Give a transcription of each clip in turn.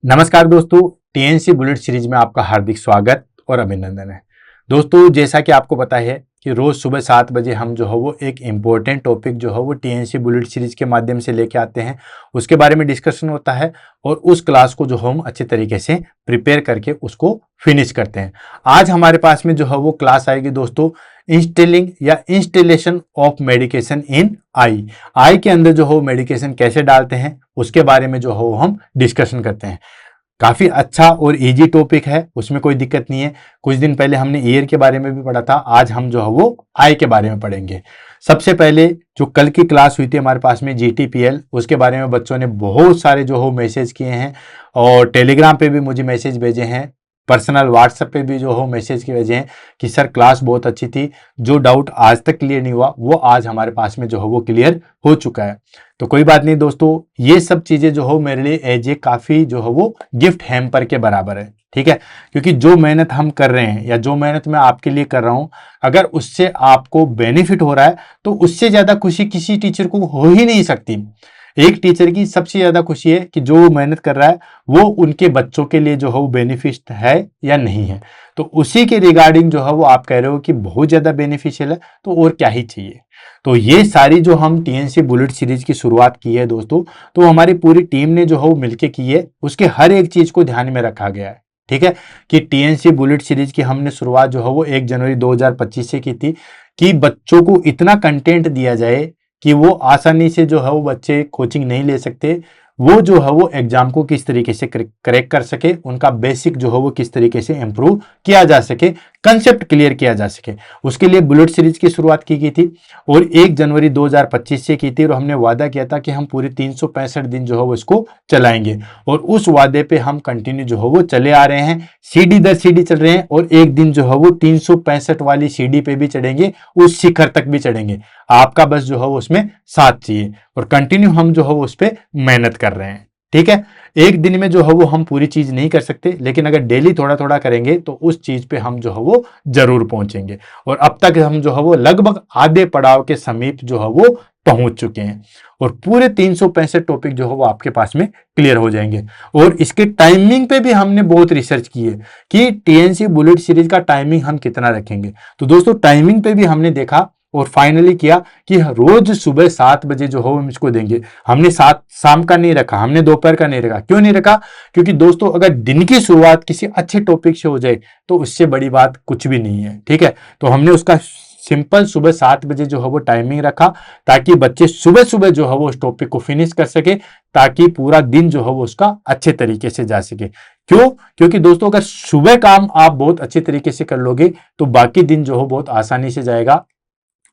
नमस्कार दोस्तों, TNC bullet series में आपका हार्दिक स्वागत और अभिनंदन है। दोस्तों, जैसा कि आपको पता है कि रोज सुबह 7 बजे हम जो है वो एक इम्पोर्टेंट टॉपिक जो है वो टीएनसी बुलेट सीरीज के माध्यम से लेके आते हैं। उसके बारे में डिस्कशन होता है और उस क्लास को जो हम अच्छे तरीके से प्रिपेयर करके उसको फिनिश करते हैं। आज हमारे पास में जो है वो क्लास आएगी दोस्तों, इंस्टॉलिंग या इंस्टॉलेशन ऑफ मेडिकेशन इन आई के अंदर जो हो मेडिकेशन कैसे डालते हैं उसके बारे में जो हो हम डिस्कशन करते हैं। काफी अच्छा और इजी टॉपिक है, उसमें कोई दिक्कत नहीं है। कुछ दिन पहले हमने ईयर के बारे में भी पढ़ा था, आज हम जो है वो आई के बारे में पढ़ेंगे। सबसे पहले जो कल की क्लास हुई थी हमारे पास में जीटीपीएल, उसके बारे में बच्चों ने बहुत सारे जो हो मैसेज किए हैं और टेलीग्राम पे भी मुझे मैसेज भेजे हैं, पर्सनल व्हाट्सएप पे भी जो हो मैसेज के भेजे हैं कि सर क्लास बहुत अच्छी थी। जो डाउट आज तक क्लियर नहीं हुआ वो आज हमारे पास में जो हो वो क्लियर हो चुका है। तो कोई बात नहीं दोस्तों, ये सब चीजें जो हो मेरे लिए एज ए काफी जो हो वो गिफ्ट हैम्पर के बराबर है, ठीक है। क्योंकि जो मेहनत हम कर रहे हैं या जो मेहनत मैं आपके लिए कर रहा हूं, अगर उससे आपको बेनिफिट हो रहा है तो उससे ज्यादा खुशी किसी टीचर को हो ही नहीं सकती। एक टीचर की सबसे ज्यादा खुशी है कि जो मेहनत कर रहा है वो उनके बच्चों के लिए जो है वो बेनिफिट है या नहीं है। तो उसी के रिगार्डिंग जो है वो आप कह रहे हो कि बहुत ज्यादा बेनिफिशियल है, तो और क्या ही चाहिए। तो ये सारी जो हम टीएनसी बुलेट सीरीज की शुरुआत की है दोस्तों, तो हमारी पूरी टीम ने जो है वो मिलकर की है, उसके हर एक चीज को ध्यान में रखा गया है, ठीक है। कि टीएनसी बुलेट सीरीज की हमने शुरुआत जो है वो 1 जनवरी 2025 से की थी कि बच्चों को इतना कंटेंट दिया जाए कि वो आसानी से जो है वो बच्चे कोचिंग नहीं ले सकते, वो जो है वो एग्जाम को किस तरीके से करेक्ट कर सके, उनका बेसिक जो है वो किस तरीके से इंप्रूव किया जा सके, कंसेप्ट क्लियर किया जा सके। उसके लिए बुलेट सीरीज की शुरुआत की गई थी और 1 जनवरी 2025 से की थी और हमने वादा किया था कि हम पूरे 365 दिन जो है वो इसको चलाएंगे और उस वादे पे हम कंटिन्यू जो है वो चले आ रहे हैं। सीढ़ी दर सीढ़ी चल रहे हैं और एक दिन जो है वो 365 वाली सीढ़ी पे भी चढ़ेंगे, उस शिखर तक भी चढ़ेंगे। आपका बस जो है वो उसमें साथ चाहिए और कंटिन्यू हम जो है वो उस पर मेहनत कर रहे हैं, ठीक है। एक दिन में जो है वो हम पूरी चीज नहीं कर सकते, लेकिन अगर डेली थोड़ा थोड़ा करेंगे तो उस चीज पे हम जो है वो जरूर पहुंचेंगे। और अब तक हम जो है वो लगभग आधे पड़ाव के समीप जो है वो पहुंच चुके हैं और पूरे 365 टॉपिक जो है वो आपके पास में क्लियर हो जाएंगे। और इसके टाइमिंग पे भी हमने बहुत रिसर्च की है कि टीएनसी बुलेट सीरीज का टाइमिंग हम कितना रखेंगे। तो दोस्तों टाइमिंग पे भी हमने देखा और फाइनली किया कि रोज सुबह 7 बजे जो हो हम इसको देंगे। हमने 7 शाम का नहीं रखा, हमने दोपहर का नहीं रखा। क्यों नहीं रखा? क्योंकि दोस्तों अगर दिन की शुरुआत किसी अच्छे टॉपिक से हो जाए तो उससे बड़ी बात कुछ भी नहीं है, ठीक है। तो हमने उसका सिंपल सुबह 7 बजे जो है वो टाइमिंग रखा ताकि बच्चे सुबह सुबह जो है वो उस टॉपिक को फिनिश कर सके, ताकि पूरा दिन जो है वो उसका अच्छे तरीके से जा सके। क्यों? क्योंकि दोस्तों अगर सुबह काम आप बहुत अच्छे तरीके से कर लोगे तो बाकी दिन जो हो बहुत आसानी से जाएगा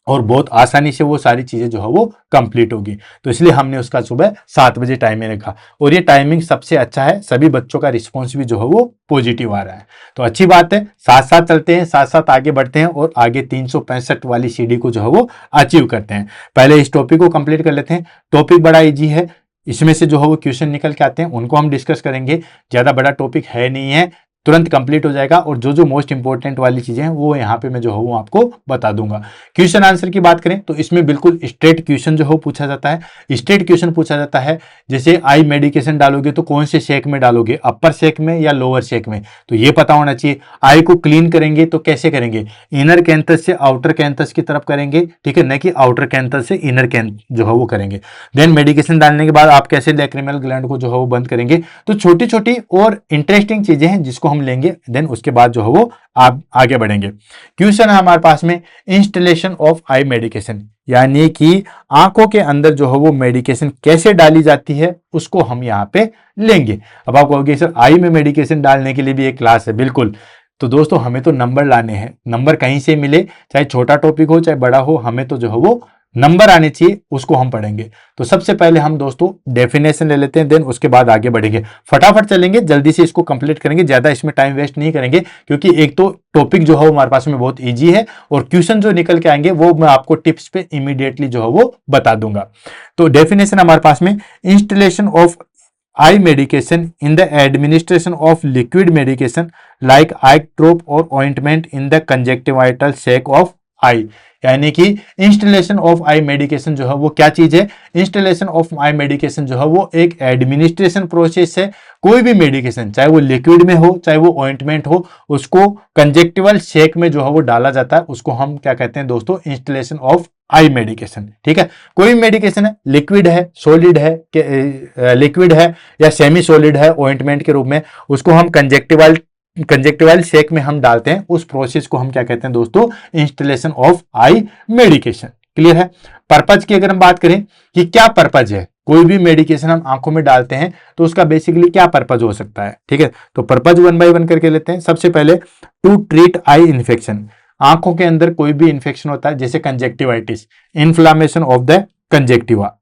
और बहुत आसानी से वो सारी चीजें जो है वो कंप्लीट होगी। तो इसलिए हमने उसका सुबह 7 बजे टाइमिंग रखा और ये टाइमिंग सबसे अच्छा है, सभी बच्चों का रिस्पॉन्स भी जो है वो पॉजिटिव आ रहा है। तो अच्छी बात है, साथ साथ चलते हैं, साथ साथ आगे बढ़ते हैं और आगे 365 वाली सीढ़ी को जो है वो अचीव करते हैं। पहले इस टॉपिक को कंप्लीट कर लेते हैं। टॉपिक बड़ा ईजी है, इसमें से जो है वो क्वेश्चन निकल के आते हैं, उनको हम डिस्कस करेंगे। ज्यादा बड़ा टॉपिक है नहीं है, तुरंत कंप्लीट हो जाएगा और जो जो मोस्ट इंपॉर्टेंट वाली चीजें हैं वो यहाँ पे मैं जो हूँ आपको बता दूंगा। क्वेश्चन आंसर की बात करें तो इसमें बिल्कुल स्ट्रेट क्वेश्चन जो हो पूछा जाता है। स्ट्रेट क्वेश्चन पूछा जाता है, जैसे आई मेडिकेशन डालोगे तो कौन से शेक में डालोगे, अपर शेक में या लोअर शेक में, तो ये पता होना चाहिए। आई को क्लीन करेंगे तो कैसे करेंगे, इनर कैंथस से आउटर कैंथस की तरफ करेंगे, ठीक है, न कि आउटर कैंथस से इनर कैंथस जो है वो करेंगे। देन मेडिकेशन डालने के बाद आप कैसे लैक्रिमल ग्लैंड को जो है वो बंद करेंगे। तो छोटी छोटी और इंटरेस्टिंग चीजें हैं जिसको हम लेंगे, देन उसके बाद जो है वो आप आगे बढ़ेंगे। क्वेश्चन है हमारे पास में इंस्टॉलेशन ऑफ आई मेडिकेशन, यानी कि आंखों के अंदर जो है वो मेडिकेशन कैसे डाली जाती है उसको हम यहाँ पे लेंगे। अब आप कहोगे सर आई में मेडिकेशन डालने के लिए भी एक क्लास है, बिल्कुल। तो दोस्तों हमें तो नंबर लाने हैं, नंबर कहीं से मिले, चाहे छोटा टॉपिक हो चाहे बड़ा हो, हमें तो जो है वो नंबर आने चाहिए, उसको हम पढ़ेंगे। तो सबसे पहले हम दोस्तों डेफिनेशन ले लेते हैं, देन उसके बाद आगे बढ़ेंगे। फटाफट चलेंगे, जल्दी से इसको कंप्लीट करेंगे, ज्यादा इसमें टाइम वेस्ट नहीं करेंगे, क्योंकि एक तो टॉपिक जो है हमारे पास में बहुत इजी है और क्वेश्चन जो निकल के आएंगे वो मैं आपको टिप्स पे इमीडिएटली जो है वो बता दूंगा। तो डेफिनेशन हमारे पास में, installation of eye medication in the administration of liquid medication like eye drop or ointment in the conjunctival sac of आई, यानी कि इंस्टॉलेशन ऑफ आई मेडिकेशन जो है वो क्या चीज है? इंस्टॉलेशन ऑफ आई मेडिकेशन जो है वो एक एडमिनिस्ट्रेशन प्रोसेस है। कोई भी मेडिकेशन चाहे वो लिक्विड में हो चाहे वो ऑइंटमेंट हो, उसको कंजेक्टिवल शेक में जो है वो डाला जाता है, उसको हम क्या कहते हैं दोस्तों? Installation of I medication. ठीक है, कोई भी मेडिकेशन है, लिक्विड है, सॉलिड है, लिक्विड है या सेमी सॉलिड है ऑइंटमेंट के रूप में, उसको हम कंजेक्टिवाइल शेक में हम डालते हैं, उस प्रोसेस को हम क्या कहते हैं दोस्तों? Installation of I medication. Clear है? पर्पज की अगर हम बात करें कि क्या पर्पज है, कोई भी मेडिकेशन हम आंखों में डालते हैं तो उसका बेसिकली क्या पर्पज हो सकता है? ठीक है, तो पर्पज 1 बाय 1 करके लेते हैं। सबसे पहले टू ट्रीट आई इन्फेक्शन, आंखों के अंदर कोई भी इंफेक्शन होता है जैसे कंजेक्टिवाइटिस, इन्फ्लामेशन ऑफ द कंजेक्टिवा।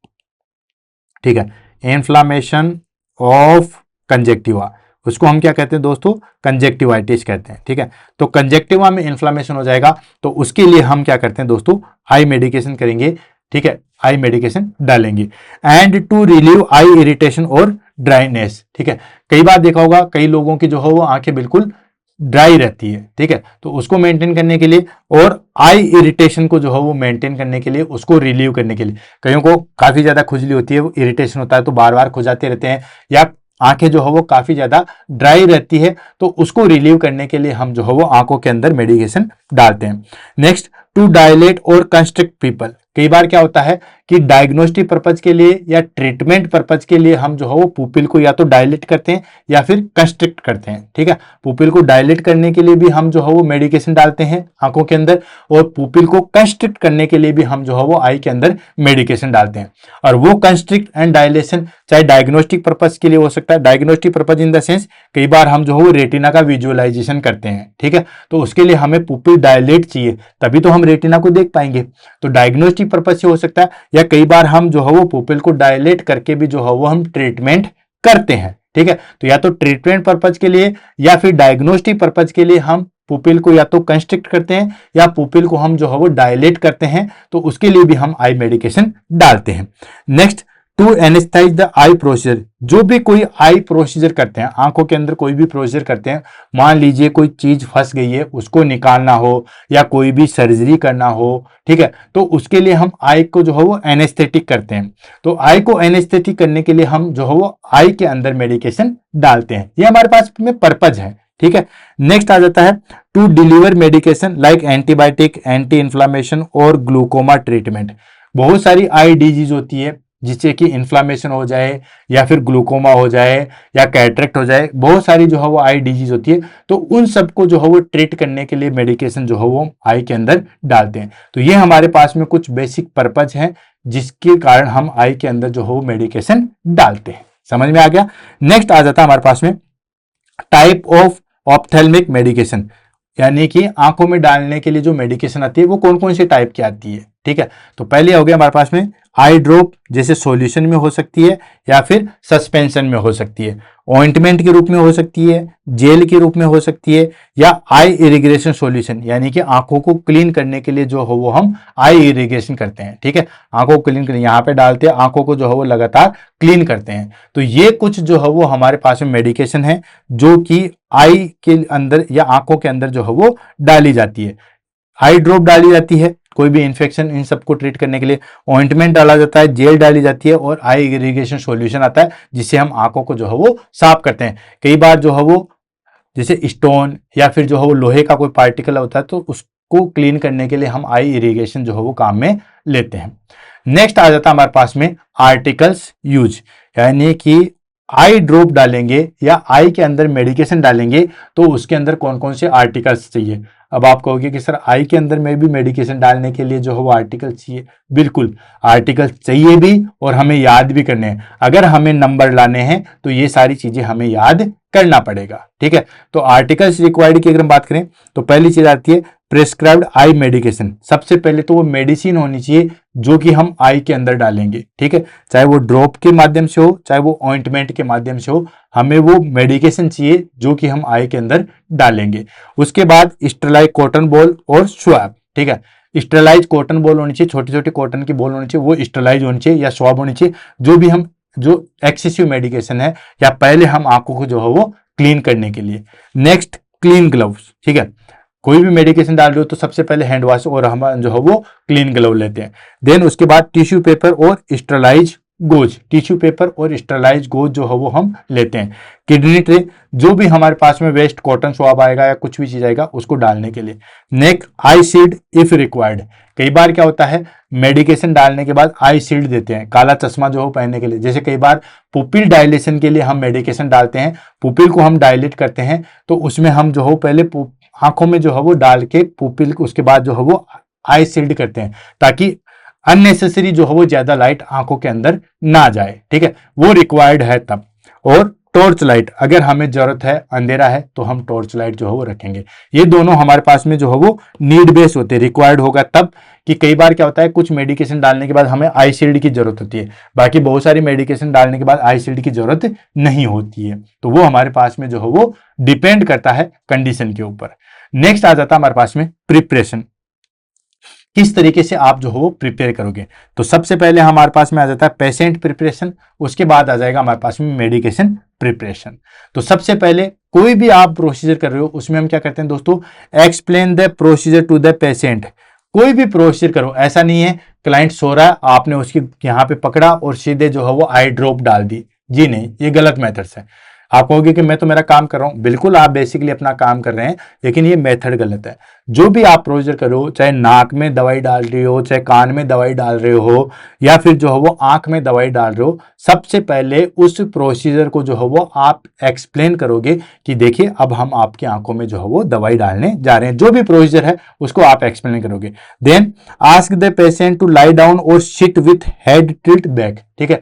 ठीक है, इन्फ्लामेशन ऑफ कंजेक्टिवा, उसको हम क्या कहते हैं दोस्तों? कंजेक्टिवाइटिस कहते हैं। ठीक है, तो कंजेक्टिवा में इन्फ्लामेशन हो जाएगा तो उसके लिए हम क्या करते हैं दोस्तों? आई मेडिकेशन करेंगे। ठीक है, आई मेडिकेशन डालेंगे। And to relieve eye irritation और ड्राइनेस। ठीक है, कई बार देखा होगा कई लोगों की जो है वो आंखें बिल्कुल ड्राई रहती है। ठीक है, तो उसको मेंटेन करने के लिए और आई इरिटेशन को जो है वो मेंटेन करने के लिए, उसको रिलीव करने के लिए, कईयों को काफी ज्यादा खुजली होती है, वो इरिटेशन होता है तो बार बार खुजाते रहते हैं, या आंखें जो है वो काफी ज्यादा ड्राई रहती है, तो उसको रिलीव करने के लिए हम जो है वो आंखों के अंदर मेडिकेशन डालते हैं। नेक्स्ट, टू डायलेट और कंस्ट्रिक्ट पीपल, कई बार क्या होता है कि डायग्नोस्टिक पर्पज के लिए या ट्रीटमेंट पर्पज के लिए हम जो है वो पुपिल को या तो डायलेट करते हैं या फिर कंस्ट्रिक्ट करते हैं। ठीक है, पुपिल को डायलेट करने के लिए भी हम जो है वो मेडिकेशन डालते हैं आंखों के अंदर, और पुपिल को कंस्ट्रिक्ट करने के लिए भी हम जो है वो आई के अंदर मेडिकेशन डालते हैं। और वो कंस्ट्रिक्ट एंड डायलेशन चाहे डायग्नोस्टिक पर्पज के लिए हो सकता है, diagnostic purpose in the sense कई बार हम जो है वो रेटिना का विजुअलाइजेशन करते हैं। ठीक है, तो उसके लिए हमें पुपिल डायलेट चाहिए, तभी तो हम रेटिना को देख पाएंगे। तो डायग्नोस्टिक पर्पज से हो सकता है, या कई बार हम जो है वो पुपिल को डायलेट करके भी जो है वो हम ट्रीटमेंट करते हैं। ठीक है, तो या तो ट्रीटमेंट पर्पज के लिए या फिर डायग्नोस्टिक पर्पज के लिए हम पुपिल को या तो कंस्ट्रिक्ट करते हैं या पुपिल को हम जो है वो डायलेट करते हैं, तो उसके लिए भी हम आई मेडिकेशन डालते हैं। Next, to anaesthetise the eye procedure, जो भी कोई आई प्रोसीजर करते हैं, आंखों के अंदर कोई भी प्रोसीजर करते हैं, मान लीजिए कोई चीज फंस गई है उसको निकालना हो या कोई भी सर्जरी करना हो, ठीक है, तो उसके लिए हम आई को जो है वो एनेस्थेटिक करते हैं। तो आई को एनेस्थेटिक करने के लिए हम जो है वो आई के अंदर मेडिकेशन डालते हैं, ये हमारे पास में पर्पज है। ठीक है, नेक्स्ट आ जाता है to deliver medication like antibiotic, anti inflammation और ग्लूकोमा ट्रीटमेंट। बहुत सारी आई डिजीज होती है जिससे कि इन्फ्लामेशन हो जाए या फिर ग्लूकोमा हो जाए या कैटरेक्ट हो जाए, बहुत सारी जो है वो आई डिजीज होती है, तो उन सबको जो है वो ट्रीट करने के लिए मेडिकेशन जो है वो आई के अंदर डालते हैं। तो ये हमारे पास में कुछ बेसिक पर्पज हैं जिसके कारण हम आई के अंदर जो है वो मेडिकेशन डालते हैं। समझ में आ गया? नेक्स्ट आ जाता है हमारे पास में टाइप ऑफ ऑप्थेल्मिक मेडिकेशन, यानी कि आंखों में डालने के लिए जो मेडिकेशन आती है वो कौन कौन से टाइप की आती है। ठीक है, तो पहले हो गया हमारे पास में आई ड्रॉप, जैसे सॉल्यूशन में हो सकती है या फिर सस्पेंशन में हो सकती है, ऑइंटमेंट के रूप में हो सकती है, जेल के रूप में हो सकती है, या आई इरिगेशन सॉल्यूशन, यानी कि आंखों को क्लीन करने के लिए जो हो वो हम आई इरिगेशन करते हैं। ठीक है, आंखों को क्लीन करने यहाँ पे डालते हैं, आंखों को जो है वो लगातार क्लीन करते हैं। तो ये कुछ जो है वो हमारे पास में मेडिकेशन है जो कि आई के अंदर या आंखों के अंदर जो है वो डाली जाती है। आई ड्रॉप डाली जाती है कोई भी इन्फेक्शन इन सबको ट्रीट करने के लिए, ऑइंटमेंट डाला जाता है, जेल डाली जाती है, और आई इरिगेशन सॉल्यूशन आता है जिससे हम आंखों को जो है वो साफ करते हैं। कई बार जो है वो जैसे स्टोन या फिर जो है वो लोहे का कोई पार्टिकल होता है तो उसको क्लीन करने के लिए हम आई इरिगेशन जो है वो काम में लेते हैं। नेक्स्ट आ जाता है हमारे पास में आर्टिकल्स यूज, यानी कि आई ड्रॉप डालेंगे या आई के अंदर मेडिकेशन डालेंगे तो उसके अंदर कौन कौन से आर्टिकल्स चाहिए। अब आप कहोगे कि सर आई के अंदर में भी मेडिकेशन डालने के लिए जो है वो आर्टिकल चाहिए, बिल्कुल आर्टिकल चाहिए भी और हमें याद भी करने हैं। अगर हमें नंबर लाने हैं तो ये सारी चीजें हमें याद करना पड़ेगा। ठीक है, तो आर्टिकल्स रिक्वायर्ड की अगर हम बात करें तो पहली चीज आती है प्रिस्क्राइब्ड आई मेडिकेशन। सबसे पहले तो वो मेडिसिन होनी चाहिए जो कि हम आई के अंदर डालेंगे। ठीक है, चाहे वो ड्रॉप के माध्यम से हो चाहे वो ऑइंटमेंट के माध्यम से हो, हमें वो मेडिकेशन चाहिए जो कि हम आई के अंदर डालेंगे। उसके बाद स्टेरलाइज कॉटन बॉल और स्वैब। ठीक है, स्टेरलाइज कॉटन बॉल होनी चाहिए, छोटी छोटी कॉटन की बॉल होनी चाहिए, वो स्टेरलाइज होनी चाहिए या स्वैब होनी चाहिए, जो भी हम जो एक्सेसिव मेडिकेशन है या पहले हम आंखों को जो है वो क्लीन करने के लिए। Next clean gloves. ठीक है, कोई भी मेडिकेशन डाल रहे हो तो सबसे पहले हैंड वॉश और हम जो है वो क्लीन ग्लव लेते हैं। देन उसके बाद टिश्यू पेपर और स्टरलाइज गोज, टिश्यू पेपर और स्टरलाइज गोज जो है वो हम लेते हैं। किडनी ट्रे, जो भी हमारे पास में वेस्ट कॉटन स्वैब आएगा या कुछ भी चीज आएगा उसको डालने के लिए। नेक आई शील्ड इफ रिक्वायर्ड, कई बार क्या होता है मेडिकेशन डालने के बाद आई शील्ड देते हैं, काला चश्मा जो हो पहनने के लिए। जैसे कई बार पुपिल डायलेशन के लिए हम मेडिकेशन डालते हैं, पुपिल को हम डायलेट करते हैं, तो उसमें हम जो हो पहले आंखों में जो है वो डाल के पुपिल, उसके बाद जो है वो आई शील्ड करते हैं, ताकि अननेसेसरी जो है वो ज्यादा लाइट आंखों के अंदर ना जाए। ठीक है, वो रिक्वायर्ड है तब। और टॉर्च लाइट, अगर हमें जरूरत है, अंधेरा है तो हम टॉर्च लाइट जो है वो रखेंगे। ये दोनों हमारे पास में जो है वो नीड बेस होते हैं, रिक्वायर्ड होगा तब। कि कई बार क्या होता है कुछ मेडिकेशन डालने के बाद हमें आई शील्ड की जरूरत होती है, बाकी बहुत सारी मेडिकेशन डालने के बाद आई शील्ड की जरूरत नहीं होती है। तो वो हमारे पास में जो है वो डिपेंड करता है कंडीशन के ऊपर। नेक्स्ट आ जाता है हमारे पास में प्रिपरेशन, किस तरीके से आप जो हो वो प्रिपेयर करोगे। तो सबसे पहले हमारे पास में आ जाता है पेशेंट प्रिपरेशन, उसके बाद आ जाएगा हमारे पास में मेडिकेशन प्रिपरेशन। तो सबसे पहले कोई भी आप प्रोसीजर कर रहे हो उसमें हम क्या करते हैं दोस्तों, explain the procedure to the patient. कोई भी प्रोसीजर करो, ऐसा नहीं है क्लाइंट सो रहा है आपने उसकी यहाँ पे पकड़ा और सीधे जो है वो आई ड्रॉप डाल दी, जी नहीं, ये गलत मेथड्स है। आप कहोगे कि मैं तो मेरा काम कर रहा हूं, बिल्कुल आप बेसिकली अपना काम कर रहे हैं, लेकिन ये मेथड गलत है। जो भी आप प्रोसीजर करो, चाहे नाक में दवाई डाल रहे हो, चाहे कान में दवाई डाल रहे हो, या फिर जो है वो आंख में दवाई डाल रहे हो, सबसे पहले उस प्रोसीजर को जो है वो आप एक्सप्लेन करोगे कि देखिए अब हम आपकी आंखों में जो है वो दवाई डालने जा रहे हैं। जो भी प्रोसीजर है उसको आप एक्सप्लेन करोगे। Then ask the patient to lie down और sit with head tilt back. ठीक है,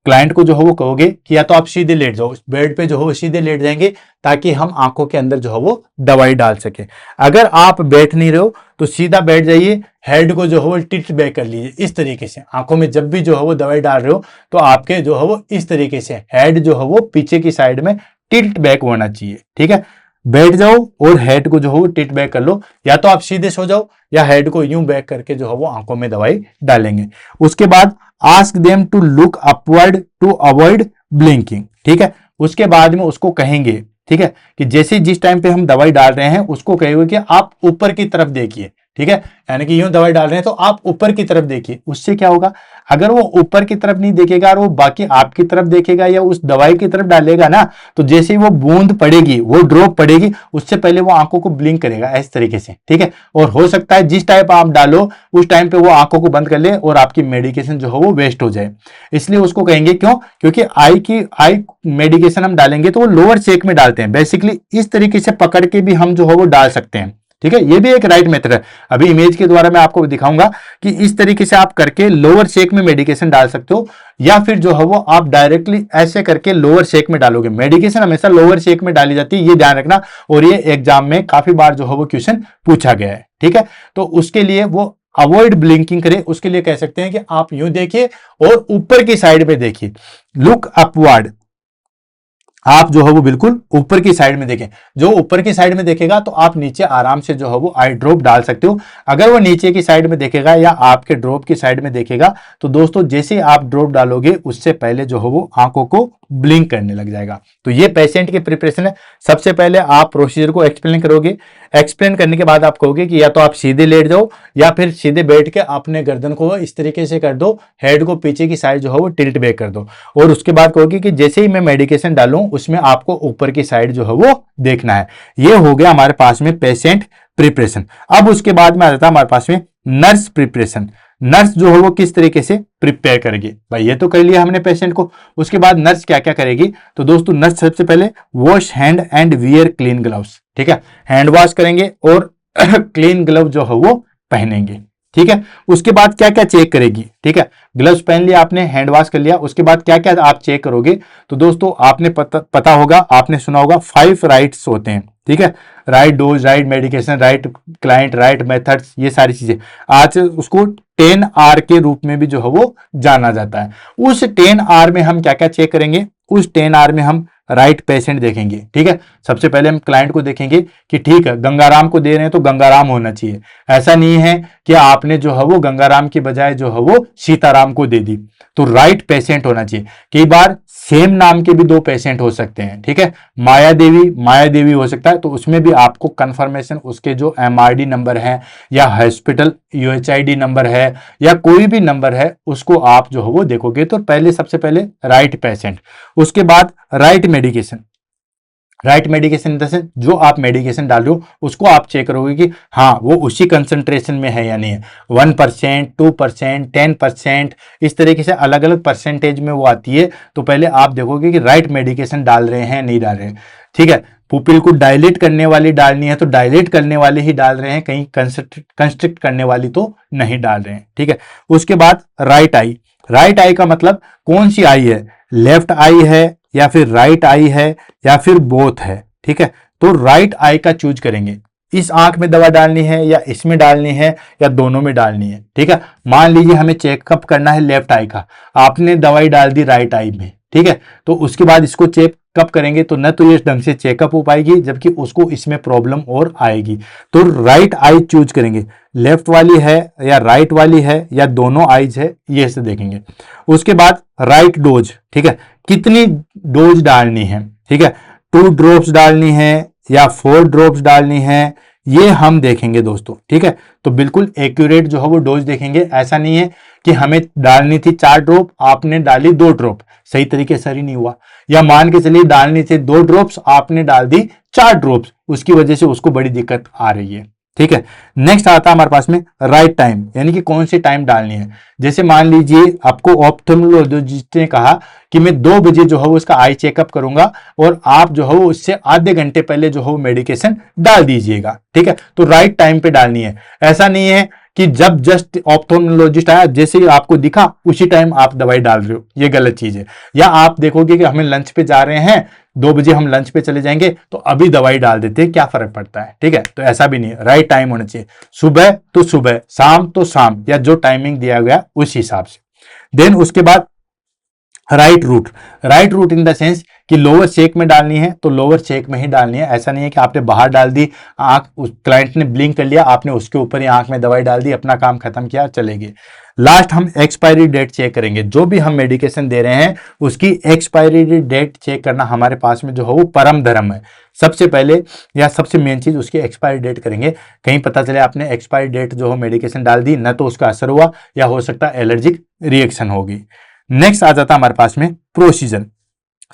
क्लाइंट को जो है वो कहोगे कि या तो आप सीधे लेट जाओ, बेड पे जो है वो सीधे लेट जाएंगे ताकि हम आंखों के अंदर जो है वो दवाई डाल सके। अगर आप बैठ नहीं रहे हो तो सीधा बैठ जाइए, हेड को जो है वो टिल्ट बैक कर लीजिए इस तरीके से। आंखों में जब भी जो है वो दवाई डाल रहे हो तो आपके जो है वो इस तरीके से हेड जो है वो पीछे की साइड में टिल्ट बैक होना चाहिए। ठीक है, बैठ जाओ और हेड को जो है वो टिल्ट बैक कर लो, या तो आप सीधे सो जाओ या हेड को यूं बैक करके जो है वो आंखों में दवाई डालेंगे। उसके बाद ask them to look upward to avoid blinking. ठीक है, उसके बाद में उसको कहेंगे, ठीक है, कि जैसे जिस टाइम पे हम दवाई डाल रहे हैं उसको कहेंगे कि आप ऊपर की तरफ देखिए। ठीक है, यानी कि यूं दवाई डाल रहे हैं तो आप ऊपर की तरफ देखिए। उससे क्या होगा, अगर वो ऊपर की तरफ नहीं देखेगा और वो बाकी आपकी तरफ देखेगा या उस दवाई की तरफ डालेगा ना, तो जैसे ही वो बूंद पड़ेगी, वो ड्रॉप पड़ेगी, उससे पहले वो आंखों को ब्लिंक करेगा इस तरीके से। ठीक है, और हो सकता है जिस टाइप आप डालो उस टाइम पे वो आंखों को बंद कर ले और आपकी मेडिकेशन जो है वो वेस्ट हो जाए। इसलिए उसको कहेंगे, क्यों, क्योंकि आई मेडिकेशन हम डालेंगे तो वो लोअर चेक में डालते हैं। बेसिकली इस तरीके से पकड़ के भी हम जो है वो डाल सकते हैं। ठीक है, ये भी एक राइट मेथड है। अभी इमेज के द्वारा मैं आपको दिखाऊंगा कि इस तरीके से आप करके लोअर शेक में मेडिकेशन डाल सकते हो, या फिर जो है वो आप डायरेक्टली ऐसे करके लोअर शेक में डालोगे। मेडिकेशन हमेशा लोअर शेक में डाली जाती है, ये ध्यान रखना, और ये एग्जाम में काफी बार जो है वो क्वेश्चन पूछा गया है। ठीक है, तो उसके लिए वो अवॉइड ब्लिंकिंग करे, उसके लिए कह सकते हैं कि आप यूं देखिए और ऊपर की साइड में देखिए, लुक अपवर्ड। आप जो है वो बिल्कुल ऊपर की साइड में देखें। जो ऊपर की साइड में देखेगा तो आप नीचे आराम से जो है वो आई ड्रॉप डाल सकते हो। अगर वो नीचे की साइड में देखेगा या आपके ड्रॉप की साइड में देखेगा तो दोस्तों जैसे ही आप ड्रॉप डालोगे उससे पहले जो है वो आंखों को ब्लिंक करने लग जाएगा। तो ये पेशेंट की प्रिपरेशन है। सबसे पहले आप प्रोसीजर को एक्सप्लेन करोगे, एक्सप्लेन करने के बाद आप कहोगे कि या तो आप सीधे लेट जाओ या फिर सीधे बैठ के अपने गर्दन को इस तरीके से कर दो, हेड को पीछे की साइड जो है वो टिल्ट बैक कर दो, और उसके बाद कहोगे कि जैसे ही मैं मेडिकेशन डालूं उसमें आपको ऊपर की साइड जो है वो देखना है। ये हो गया हमारे पास में पेशेंट प्रिपरेशन। अब उसके बाद में आ जाता है हमारे पास में नर्स प्रिपरेशन। नर्स जो है वो किस तरीके से प्रिपेयर करेगी। भाई ये तो कर लिया हमने पेशेंट को, उसके बाद नर्स क्या क्या करेगी। तो दोस्तों नर्स सबसे पहले wash hand and wear clean gloves. ठीक है, हैंड वॉश करेंगे और क्लीन ग्लव जो है वो पहनेंगे। ठीक है, उसके बाद क्या क्या चेक करेगी। ठीक है, ग्लव्स पहन लिया आपने, हैंड वॉश कर लिया, उसके बाद क्या क्या आप चेक करोगे। तो दोस्तों आपने पता होगा, आपने सुना होगा 5 राइट्स होते हैं। ठीक है, right dose, right medication, right client, right methods, ये सारी चीजें आज उसको 10R के रूप में भी जो है वो जाना जाता है। उस 10R में हम क्या क्या चेक करेंगे। उस 10R में हम राइट पेशेंट देखेंगे। ठीक है, सबसे पहले हम क्लाइंट को देखेंगे कि ठीक है गंगाराम को दे रहे हैं तो गंगाराम होना चाहिए। ऐसा नहीं है कि आपने जो है वो गंगाराम की बजाय जो है वो सीताराम को दे दी, तो राइट पेशेंट होना चाहिए। कई बार सेम नाम के भी दो पेशेंट हो सकते हैं। ठीक है, माया देवी हो सकता है, तो उसमें भी आपको कंफर्मेशन उसके जो एमआरडी नंबर है या हॉस्पिटल यूएचआईडी नंबर है या कोई भी नंबर है उसको आप जो है वो देखोगे। तो पहले सबसे पहले राइट पेशेंट, उसके बाद right medication. Right medication in the sense जो आप मेडिकेशन डाल रहे हो उसको आप चेक करोगे कि हाँ वो उसी कंसंट्रेशन में है या नहीं है। 1%, 2%, 10%, इस तरीके से अलग अलग परसेंटेज में वो आती है। तो पहले आप देखोगे कि राइट मेडिकेशन डाल रहे हैं नहीं डाल रहे हैं। ठीक है, पुपिल को डायलेट करने वाली डालनी है तो डायलेट करने वाली ही डाल रहे हैं, कहीं कंस्ट्रिक्ट करने वाली तो नहीं डाल रहे हैं। ठीक है, उसके बाद राइट आई। राइट आई का मतलब कौन सी आई है, लेफ्ट आई है या फिर राइट आई है या फिर बोथ है। ठीक है, तो राइट आई का चूज करेंगे। इस आंख में दवा डालनी है या इसमें डालनी है या दोनों में डालनी है। ठीक है, मान लीजिए हमें चेकअप करना है लेफ्ट आई का, आपने दवाई डाल दी राइट आई में। ठीक है, तो उसके बाद इसको चेकअप करेंगे तो न तो ये ढंग से चेकअप हो पाएगी जबकि उसको इसमें प्रॉब्लम और आएगी। तो राइट आई चूज करेंगे, लेफ्ट वाली है या राइट वाली है या दोनों आईज है, ये से देखेंगे। उसके बाद राइट डोज। ठीक है, कितनी डोज डालनी है। ठीक है, 2 ड्रॉप्स डालनी है या 4 ड्रॉप्स डालनी है, ये हम देखेंगे दोस्तों। ठीक है, तो बिल्कुल एक्यूरेट जो है वो डोज देखेंगे। ऐसा नहीं है कि हमें डालनी थी 4 ड्रॉप, आपने डाली 2 ड्रॉप, सही तरीके से ही नहीं हुआ। या मान के चलिए डालनी थी 2 ड्रॉप्स, आपने डाल दी 4 ड्रॉप्स, उसकी वजह से उसको बड़ी दिक्कत आ रही है। ठीक है, नेक्स्ट आता है हमारे पास में राइट टाइम, यानी कि कौन सी टाइम डालनी है। जैसे मान लीजिए आपको ऑप्थेल्मोलॉजिस्ट ने कहा कि मैं 2 बजे जो है वो उसका आई चेकअप करूंगा और आप जो है वो उससे आधे घंटे पहले जो है वो मेडिकेशन डाल दीजिएगा। ठीक है, तो राइट टाइम पे डालनी है। ऐसा नहीं है कि जब जस्ट ऑप्थेल्मोलॉजिस्ट आया जैसे ही आपको दिखा उसी टाइम आप दवाई डाल रहे हो, ये गलत चीज है। या आप देखोगे कि हमें लंच पे जा रहे हैं, 2 बजे हम लंच पे चले जाएंगे तो अभी दवाई डाल देते हैं, क्या फर्क पड़ता है। ठीक है, तो ऐसा भी नहीं है, राइट टाइम होना चाहिए। सुबह तो सुबह, शाम तो शाम, या जो टाइमिंग दिया गया उस हिसाब से। देन उसके बाद right route. Right route in the sense कि लोअर शेक में डालनी है तो लोअर शेक में ही डालनी है। ऐसा नहीं है कि आपने बाहर डाल दी, आंख उस क्लाइंट ने ब्लिंक कर लिया, आपने उसके ऊपर ही आंख में दवाई डाल दी, अपना काम खत्म किया, चलेगी। लास्ट हम एक्सपायरी डेट चेक करेंगे। जो भी हम मेडिकेशन दे रहे हैं उसकी एक्सपायरी डेट चेक करना हमारे पास में जो है वो परम धर्म है। सबसे पहले या सबसे मेन चीज उसकी एक्सपायरी डेट करेंगे। कहीं पता चले आपने एक्सपायरी डेट जो है मेडिकेशन डाल दी, न तो उसका असर हुआ या हो सकता है एलर्जिक रिएक्शन होगी। नेक्स्ट आ जाता है हमारे पास में प्रोसीजर।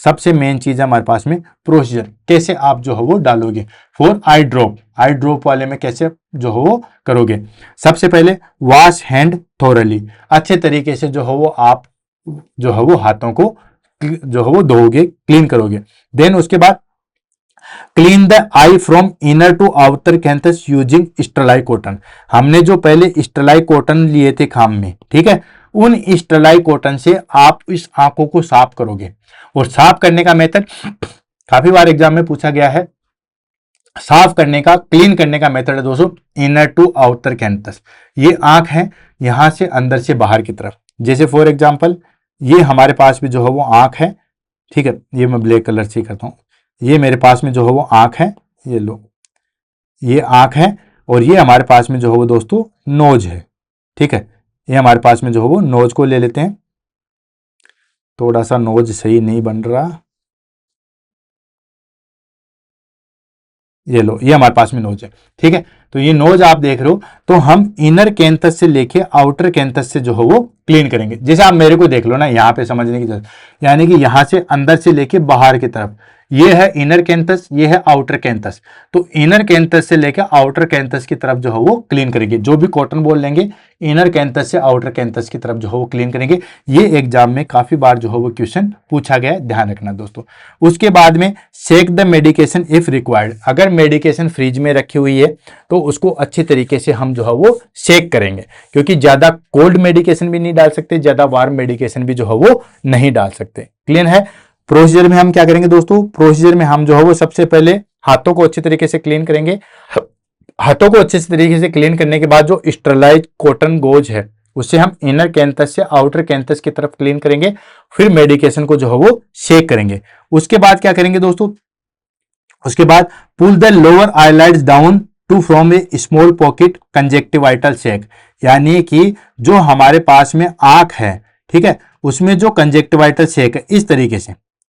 सबसे मेन चीज है हमारे पास में प्रोसीजर, कैसे आप जो है वो डालोगे। For I drop, I drop वाले में कैसे जो है वो करोगे। सबसे पहले वॉश हैंड थोरली, अच्छे तरीके से जो है वो आप जो है वो हाथों को जो है वो धोगे, क्लीन करोगे। देन उसके बाद clean the eye from inner to outer canthus using sterile cotton. हमने जो पहले स्टरलाई कॉटन लिए थे खाम में, ठीक है, उन स्टरलाई कॉटन से आप इस आंखों को साफ करोगे। और साफ करने का मेथड काफी बार एग्जाम में पूछा गया है। साफ करने का, क्लीन करने का मेथड है दोस्तों इनर टू आउटर कैंथस। ये आंख है, यहां से अंदर से बाहर की तरफ। जैसे फॉर एग्जांपल ये हमारे पास भी जो है वो आंख है, ठीक है, ये मैं ब्लैक कलर से करता हूं। ये मेरे पास में जो है वो आंख है, ये लो, ये आंख है। और ये हमारे पास में जो है वो दोस्तों नोज है। ठीक है, ये हमारे पास में जो है वो नोज को ले लेते हैं। थोड़ा सा नोज सही नहीं बन रहा, ये लो, ये हमारे पास में नोज है। ठीक है, तो ये नोज आप देख रहे हो, तो हम इनर कैंथस से लेके आउटर कैंथस से जो है वो क्लीन करेंगे। जैसे आप मेरे को देख लो ना, यहाँ पे समझने की जरूरत, यानी कि यहां से अंदर से लेके बाहर की तरफ, ये है इनर कैंथस, ये है आउटर कैंथस। तो इनर कैंथस से लेकर आउटर कैंथस की तरफ जो है वो क्लीन करेंगे। जो भी कॉटन बोल लेंगे, इनर कैंथस से आउटर कैंथस की तरफ जो है वो क्लीन करेंगे। ये एग्जाम में काफी बार जो है वो क्वेश्चन पूछा गया है, ध्यान रखना दोस्तों। उसके बाद में सेक द मेडिकेशन इफ रिक्वायर्ड। अगर मेडिकेशन फ्रिज में रखी हुई है तो उसको अच्छे तरीके से हम जो है वो सेक करेंगे, क्योंकि ज्यादा कोल्ड मेडिकेशन भी नहीं डाल सकते, ज्यादा वार्म मेडिकेशन भी जो है वो नहीं डाल सकते। क्लियर है। प्रोसीजर में हम क्या करेंगे दोस्तों, प्रोसीजर में हम जो है वो सबसे पहले हाथों को अच्छे तरीके से क्लीन करेंगे। हाथों को अच्छे तरीके से क्लीन करने के बाद जो स्टरलाइज कॉटन गोज है, उससे हम इनर कैंथस से आउटर कैंथस की तरफ क्लीन करेंगे, फिर मेडिकेशन को जो है वो शेक करेंगे। उसके बाद क्या करेंगे दोस्तों, उसके बाद pull the lower eyelids down to from a small pocket conjunctival sac, यानी कि जो हमारे पास में आंख है, ठीक है, उसमें जो कंजेक्टिवाइटल सेक है इस तरीके से,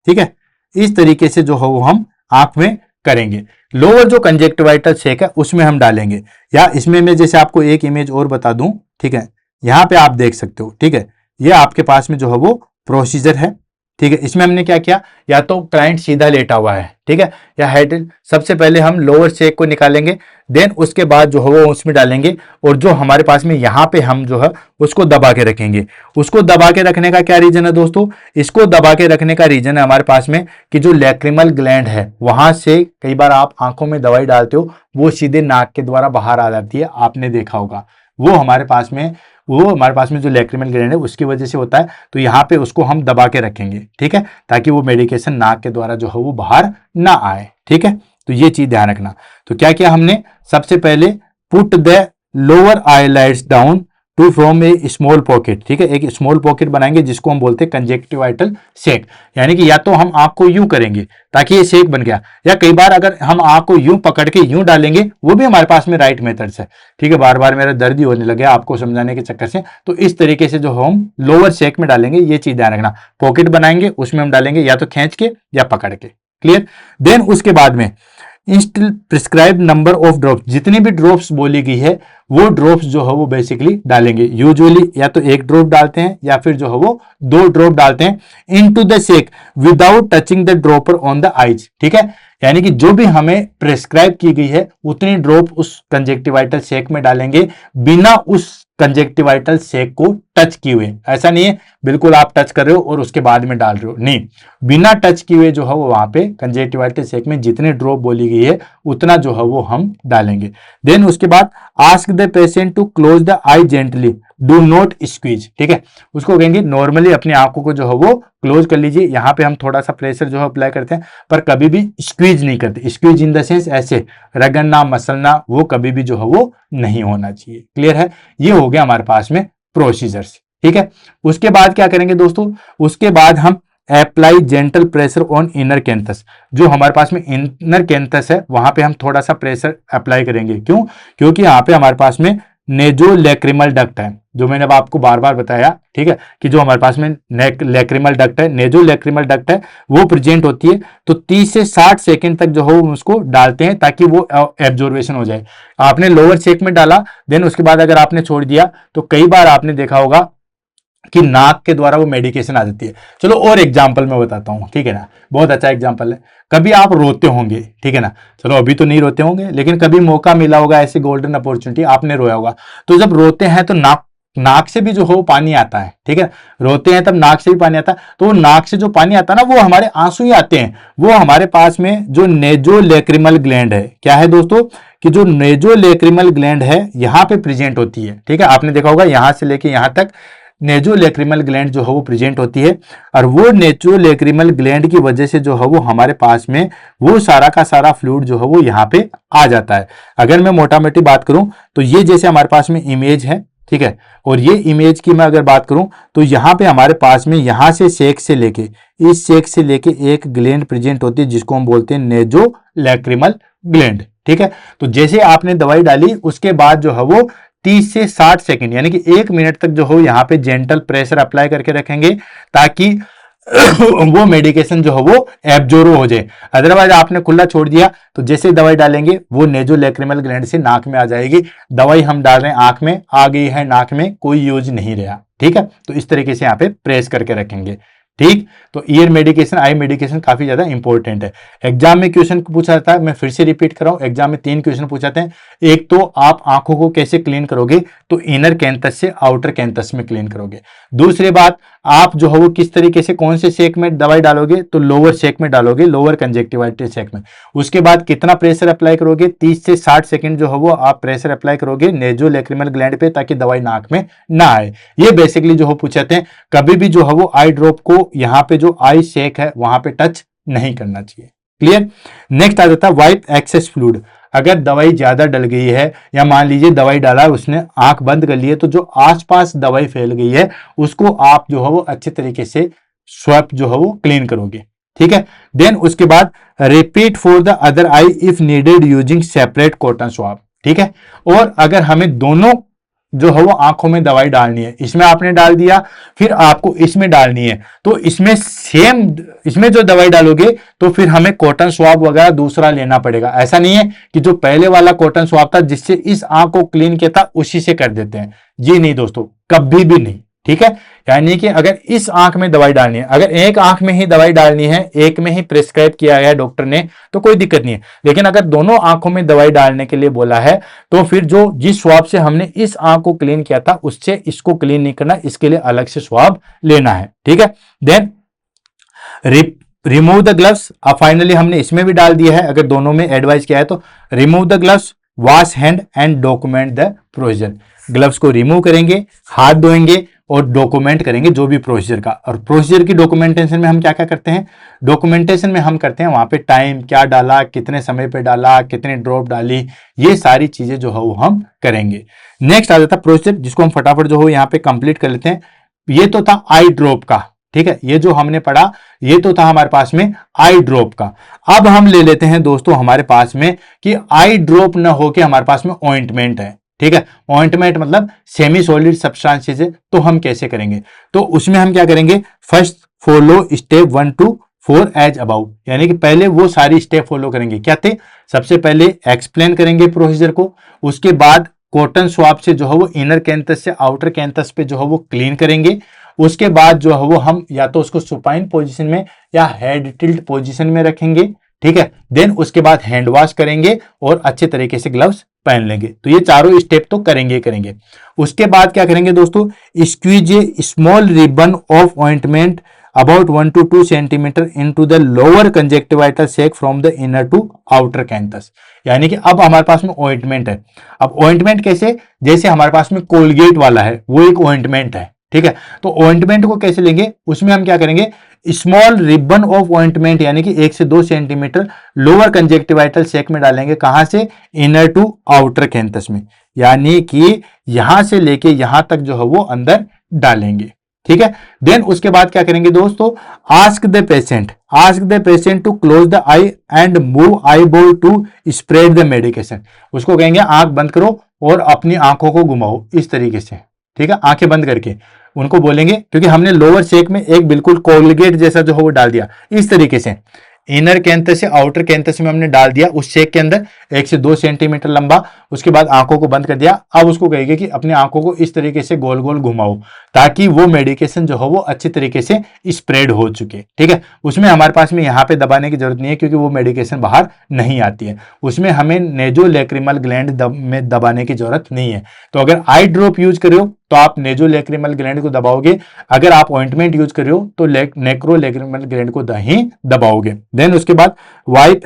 ठीक है, इस तरीके से जो है वो हम आंख में करेंगे। लोअर जो कंजेक्टिवाइटल सेक है उसमें हम डालेंगे, या इसमें मैं जैसे आपको एक इमेज और बता दूं, ठीक है, यहां पे आप देख सकते हो, ठीक है, ये आपके पास में जो है वो प्रोसीजर है, ठीक है। इसमें हमने क्या किया, या तो क्लाइंट सीधा लेटा हुआ है, ठीक है, या हेड, सबसे पहले हम लोअर सेक को निकालेंगे, देन उसके बाद जो है वो उसमें डालेंगे, और जो हमारे पास में यहाँ पे हम जो है उसको दबा के रखेंगे। उसको दबा के रखने का क्या रीजन है दोस्तों, इसको दबा के रखने का रीजन है हमारे पास में कि जो लैक्रिमल ग्लैंड है वहां से कई बार आप आंखों में दवाई डालते हो, वो सीधे नाक के द्वारा बाहर आ जाती है, आपने देखा होगा, वो हमारे पास में जो लैक्रिमल ग्लैंड है उसकी वजह से होता है। तो यहाँ पे उसको हम दबा के रखेंगे, ठीक है, ताकि वो मेडिकेशन नाक के द्वारा जो है वो बाहर ना आए, ठीक है। तो ये चीज ध्यान रखना। तो क्या किया हमने, सबसे पहले put the lower eyelids down to from a small pocket, ठीक है, एक स्मॉल पॉकेट बनाएंगे जिसको हम बोलते हैं कंजेक्टिवाइटल सेक, यानी कि या तो हम आंख को यूं करेंगे ताकि ये सेक बन गया, या कई बार अगर हम आंख को यूं पकड़ के यूं डालेंगे, वो भी हमारे पास में राइट मेथड्स है, ठीक है। बार बार मेरा दर्द ही होने लगे आपको समझाने के चक्कर से। तो इस तरीके से जो हम लोअर सेक में डालेंगे, ये चीज ध्यान रखना, पॉकेट बनाएंगे उसमें हम डालेंगे या तो खींच के या पकड़ के, क्लियर। देन उसके बाद में instil prescribe number of drops, जितनी भी ड्रॉप्स बोली गई है वो ड्रॉप्स जो है वो बेसिकली डालेंगे। यूजुअली या तो एक ड्रॉप डालते हैं या फिर जो है वो 2 ड्रॉप डालते हैं into the shake without touching the dropper on the eyes, ठीक है, यानी कि जो भी हमें प्रिस्क्राइब की गई है उतनी ड्रॉप उस कंजेक्टिवाइटल शेक में डालेंगे बिना उस कंजेक्टिवाइटल शेक को टच किए हुए। ऐसा नहीं है बिल्कुल आप टच कर रहे हो और उसके बाद में डाल रहे हो, नहीं, बिना टच किए हुए जो है वो वहां पे कंजेक्टिवाइटल शेक में जितने ड्रॉप बोली गई है उतना जो है वो हम डालेंगे। देन उसके बाद ask the patient to close the eye gently, do not squeeze, ठीक है, उसको कहेंगे नॉर्मली अपनी आंखों को जो है वो क्लोज कर लीजिए। यहाँ पे हम थोड़ा सा प्रेशर जो है अप्लाई करते हैं, पर कभी भी स्क्वीज नहीं करते। स्क्वीज इन द सेंस ऐसे रगड़ना मसलना, वो कभी भी जो है वो नहीं होना चाहिए, क्लियर है। ये हो गया हमारे पास में प्रोसीजर्स, ठीक है। उसके बाद क्या करेंगे दोस्तों, उसके बाद हम apply gentle pressure on inner canthus, जो हमारे पास में इनर कैंथस है वहां पे हम थोड़ा सा प्रेशर अप्लाई करेंगे। क्यों, क्योंकि यहाँ पे हमारे पास में नेजोलैक्रिमल डक्ट है, जो मैंने अब आपको बार बार बताया, ठीक है, कि जो हमारे पास में लैक्रिमल डक्ट है, नेजोलैक्रिमल डक्ट है, वो प्रेजेंट होती है। तो 30 से 60 सेकंड तक जो हो उसको डालते हैं ताकि वो एब्जॉर्वेशन हो जाए। आपने लोअर सेक में डाला, देन उसके बाद अगर आपने छोड़ दिया तो कई बार आपने देखा होगा कि नाक के द्वारा वो मेडिकेशन आ जाती है। चलो और एग्जांपल मैं बताता हूँ, ठीक है ना, बहुत अच्छा एग्जांपल है। कभी आप रोते होंगे, ठीक है ना, चलो अभी तो नहीं रोते होंगे, लेकिन कभी मौका मिला होगा, ऐसी गोल्डन अपॉर्चुनिटी, आपने रोया होगा। तो जब रोते हैं तो नाक से भी जो हो पानी आता है, ठीक है, रोते हैं तब नाक से भी पानी आता है। तो वो नाक से जो पानी आता है ना, वो हमारे आंसू ही आते हैं। वो हमारे पास में जो नेजोलैक्रिमल ग्लैंड है, क्या है दोस्तों, कि जो नेजोलैक्रिमल ग्लैंड है यहाँ पे प्रेजेंट होती है, ठीक है। आपने देखा होगा यहां से लेके यहां तक नेजोलैक्रिमल ग्लैंड जो है वो प्रेजेंट होती है, और वो नेजोलैक्रिमल ग्लैंड की वजह से जो है वो हमारे पास में वो सारा का सारा फ्लूइड जो है वो यहाँ पे आ जाता है। अगर मैं मोटा मोटी बात करूं तो ये जैसे हमारे पास में इमेज है, ठीक है, और ये इमेज की मैं अगर बात करूं तो यहाँ पे हमारे पास में यहाँ से सेक से लेके इस सेक से लेके एक ग्लैंड प्रेजेंट होती है जिसको हम बोलते हैं नेजोलैक्रिमल ग्लैंड, ठीक है। तो जैसे आपने दवाई डाली उसके बाद जो है वो 30 से 60 सेकंड यानी कि 1 मिनट तक जो हो यहाँ पे जेंटल प्रेशर अप्लाई करके रखेंगे ताकि वो मेडिकेशन जो है वो एब्जॉर्ब हो जाए। अदरवाइज आपने खुला छोड़ दिया तो जैसे दवाई डालेंगे वो नेजोलैक्रिमल ग्लैंड से नाक में आ जाएगी। दवाई हम डाल रहे हैं आंख में, आ गई है नाक में, कोई यूज नहीं रहा, ठीक है। तो इस तरीके से यहाँ पे प्रेस करके रखेंगे, ठीक। तो ईयर मेडिकेशन, आई मेडिकेशन काफी ज्यादा इंपॉर्टेंट है। एग्जाम में क्वेश्चन पूछा जाता है, मैं फिर से रिपीट कर रहा हूं, एग्जाम में 3 क्वेश्चन पूछाते हैं। एक तो आप आंखों को कैसे क्लीन करोगे, तो इनर कैंथस से आउटर कैंथस में क्लीन करोगे। दूसरी बात, आप जो है वो किस तरीके से कौन से शेक में दवाई डालोगे, तो लोअर शेक में डालोगे, लोअर कंजेक्टिवाइटिस शेक में। उसके बाद कितना प्रेशर अप्लाई करोगे, 30 से 60 सेकंड जो है वो आप प्रेशर अप्लाई करोगे नेजोलैक्रिमल ग्लैंड पे ताकि दवाई नाक में ना आए। ये बेसिकली जो हो पूछाते हैं। कभी भी जो है वो आई ड्रॉप को यहाँ पे जो आई शेक है वहां पे टच नहीं करना चाहिए, क्लियर। नेक्स्ट आ जाता है वाइप एक्सेस फ्लूइड। अगर दवाई ज्यादा डल गई है या मान लीजिए दवाई डाला उसने आंख बंद कर ली है, तो जो आसपास दवाई फैल गई है उसको आप जो है वो अच्छे तरीके से स्वैप जो है वो क्लीन करोगे। ठीक है, देन उसके बाद repeat for the other I if needed using separate cotton swap. ठीक है, और अगर हमें दोनों जो है वो आंखों में दवाई डालनी है, इसमें आपने डाल दिया फिर आपको इसमें डालनी है, तो इसमें सेम इसमें जो दवाई डालोगे तो फिर हमें कॉटन स्वैब वगैरह दूसरा लेना पड़ेगा। ऐसा नहीं है कि जो पहले वाला कॉटन स्वैब था जिससे इस आंख को क्लीन किया था उसी से कर देते हैं, जी नहीं दोस्तों, कभी भी नहीं। ठीक है, यानी कि अगर इस आंख में दवाई डालनी है, अगर एक आंख में ही दवाई डालनी है, एक में ही प्रिस्क्राइब किया गया है डॉक्टर ने, तो कोई दिक्कत नहीं है। लेकिन अगर दोनों आंखों में दवाई डालने के लिए बोला है तो फिर जो जिस स्वाब से हमने इस आंख को क्लीन किया था उससे इसको क्लीन नहीं करना, इसके लिए अलग से स्वाब लेना है। ठीक है, देन रिमूव द ग्लव्स। अब फाइनली हमने इसमें भी डाल दिया है, अगर दोनों में एडवाइस किया है तो remove the gloves, wash hand and document the procedure. Gloves को रिमूव करेंगे, हाथ धोएंगे और डॉक्यूमेंट करेंगे जो भी प्रोसीजर का। और प्रोसीजर की डॉक्यूमेंटेशन में हम क्या क्या करते हैं, डॉक्यूमेंटेशन में हम करते हैं वहां पे टाइम क्या डाला, कितने समय पे डाला, कितनी ड्रॉप डाली, ये सारी चीजें जो है वो हम करेंगे। नेक्स्ट आ जाता है प्रोसीजर, जिसको हम फटाफट जो हो यहाँ पे कंप्लीट कर लेते हैं। ये तो था आई ड्रॉप का। ठीक है, ये जो हमने पढ़ा ये तो था हमारे पास में आई ड्रॉप का। अब हम ले लेते हैं दोस्तों हमारे पास में कि आई ड्रॉप न होके हमारे पास में ऑइंटमेंट है। ठीक है, ऑइंटमेंट मतलब सेमी सॉलिड सब्सटेंसेस है, तो हम कैसे करेंगे, तो उसमें हम क्या करेंगे, first follow step 1 to 4 as above, यानी कि पहले वो सारी स्टेप फॉलो करेंगे। क्या थे, सबसे पहले एक्सप्लेन करेंगे प्रोसीजर को, उसके बाद कॉटन स्वैब से जो है वो इनर कैंथस से आउटर कैंथस पे जो है वो क्लीन करेंगे। उसके बाद जो है वो हम या तो उसको सुपाइन पोजीशन में या हेड टिल्ट पोजीशन में रखेंगे। ठीक है, देन उसके बाद हैंड वॉश करेंगे और अच्छे तरीके से ग्लव्स पहन लेंगे। तो ये चारों स्टेप तो करेंगे। उसके बाद क्या करेंगे दोस्तों, squeeze a small ribbon of ointment about 1 to 2 centimetre into the lower conjunctival sac from the inner to outer canthus. यानी कि अब हमारे पास में ऑइंटमेंट है। अब ऑइंटमेंट कैसे, जैसे हमारे पास में कोलगेट वाला है वो एक ऑइंटमेंट है। ठीक है, तो ऑइंटमेंट को कैसे लेंगे, उसमें हम क्या करेंगे, स्मॉल रिबन ऑफ ऑइंटमेंट यानी कि 1 से 2 सेंटीमीटर लोअर कंजेक्टिवाइटल सेक में डालेंगे। कहां से, इनर टू आउटर कैंथस में, यानी कि यहां से लेके यहां तक जो है वो अंदर डालेंगे। ठीक है, देन उसके बाद क्या करेंगे दोस्तों, ask the patient to close the eye and move eye ball to spread the medication. उसको कहेंगे आंख बंद करो और अपनी आंखों को घुमाओ इस तरीके से। ठीक है, आंखें बंद करके उनको बोलेंगे, क्योंकि हमने लोअर शेक में एक बिल्कुल कोलगेट जैसा जो है वो डाल दिया इस तरीके से, इनर कैंथस से आउटर कैंथस में हमने डाल दिया उस शेक के अंदर 1 से 2 सेंटीमीटर लंबा। उसके बाद आंखों को बंद कर दिया। अब उसको कहेंगे कि अपनी आंखों को इस तरीके से गोल गोल घुमाओ ताकि वो मेडिकेशन जो है वो अच्छे तरीके से स्प्रेड हो चुके। ठीक है, उसमें हमारे पास में यहाँ पे दबाने की जरूरत नहीं है क्योंकि वो मेडिकेशन बाहर नहीं आती है, उसमें हमें नेजोलैक्रिमल ग्लैंड में दबाने की जरूरत नहीं है। तो अगर आई ड्रॉप यूज कर रहे हो तो आप नेजोलैक्रिमल ग्लैंड को दबाओगे, अगर आप ऑइंटमेंट यूज कर रहे हो तो नेक्रोलैक्रिमल ग्लैंड को ही दबाओगे। देन उसके बाद wipe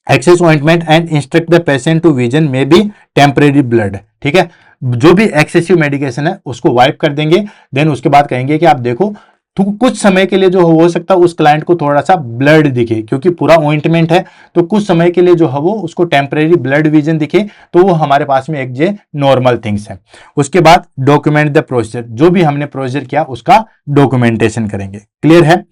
excess ointment and instruct the patient to vision may be temporary blurred. ठीक है, जो भी एक्सेसिव मेडिकेशन है उसको वाइप कर देंगे। देन उसके बाद कहेंगे कि आप देखो तो कुछ समय के लिए जो हो सकता है उस क्लाइंट को थोड़ा सा ब्लड दिखे, क्योंकि पूरा ऑइंटमेंट है तो कुछ समय के लिए जो है वो उसको टेम्परेरी ब्लड विजन दिखे, तो वो हमारे पास में एक जे नॉर्मल थिंग्स है। उसके बाद डॉक्यूमेंट द प्रोसीजर, जो भी हमने प्रोसीजर किया उसका डॉक्यूमेंटेशन करेंगे। क्लियर है।